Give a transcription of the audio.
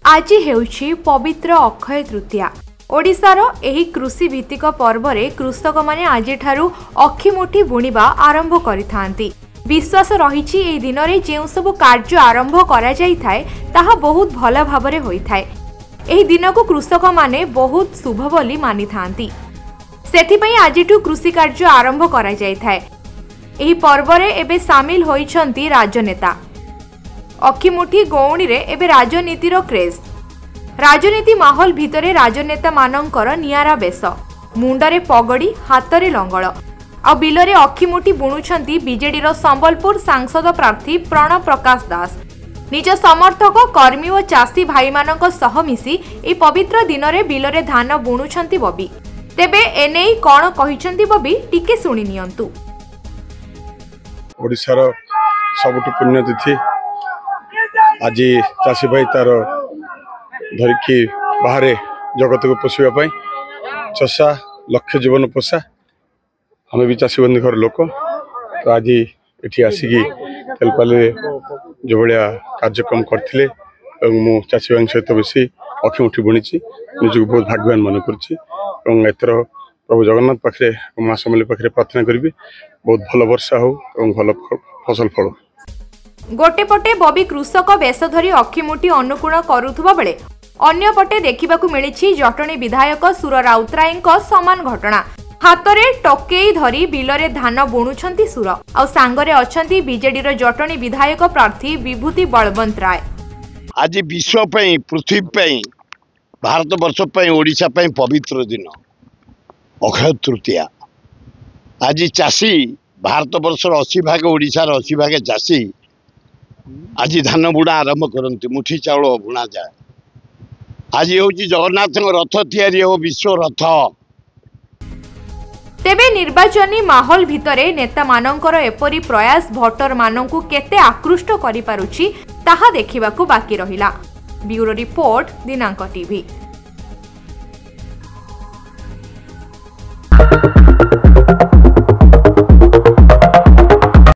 आज हेउछि पवित्र अक्षय तृतीया। ओडिशार एही कृषि भित्तिक पर्व रे कृषक माने आज ठारू अखिमुठी बुणिबा आरंभ करिथांती। विश्वास रहिछि एही दिन रे जेउ सब कार्य आरंभ करा जाई थाए ताहा बहुत भल भाबरे होई थाए। एही दिन को कृषक माने बहुत शुभ बोली मानि थांती। सेथिपई आजिठु कृषि कार्य आरंभ करा जाई थाए। एही पर्व रे एबे शामिल होइछंती राजनेता। अखिमुठी गौणी रे एबे राजनीतिर क्रेज। राजनीति माहौल भितरे राजनेता मानंकर नियारा बेश, मुंडरे पगड़ी, हातरे लंगल आ बिलरे अखिमुठी बुणुछंती बीजेडी रो संबलपुर सांसद प्रार्थी प्रणव प्रकाश दास। निज समर्थक कर्मी और चाषी भाई मानक सह मिसी ए पवित्र दिन रे बिलरे धान बुणुछंती बबी। तेबे एनेई कोन कहिछंती बबी टिके सुनि नियंतु। ओडिशार सबुठ पुण्यतिथि आज चाषी भाई तार धरिकी बाहर जगत को पोषापी चषा लक्ष्य जीवन पोषा आम भी चाषी बंदी घर लोक तो आज ये आसिकी तेलपाले जो भाया कार्यक्रम करते मु चाषी भाई सहित बेसी अखिमुठी बुणी निजक बहुत भाग्यवान मन कर प्रभु जगन्नाथ पाखे माँ समली पाखे प्रार्थना करी बहुत भल वर्षा हो भल फसल फल। गोटे पटे बबी कृषक बेश धरी अखिमुठी अनुकूल करुवा बेले अन्य पटे देखिबाकू मिलिछि जटणी विधायक सुर राउतरायଙ୍କ समान घटना। हातरे टकेई धरी बिलरे धान बुणुछंती सुर आ सांगरे अछंती बीजेडी रो जटणी विधायक प्रार्थी विभूति बलवंत राय। आज विश्व पई पृथ्वी पई भारत वर्ष पई ओडिशा पई पवित्र दिन अक्षय तृतीया। आज चाषी भारत वर्ष 80 भाग ओडिशा 80 भाग चाषी आज धान बुणा आरंभ करती मुठी चाउल बुणा जाए। आज हूँ जगन्नाथ रथ तैयारी हो विश्व रथ। तेबे निर्वाचनी माहौल भितरे नेता मानंकर एपरी प्रयास भोटर मानंकु केते आकृष्ट करि पारुछि ताहा देखिबाकू बाकी रहिला। ब्यूरो रिपोर्ट दिनांक टीवी।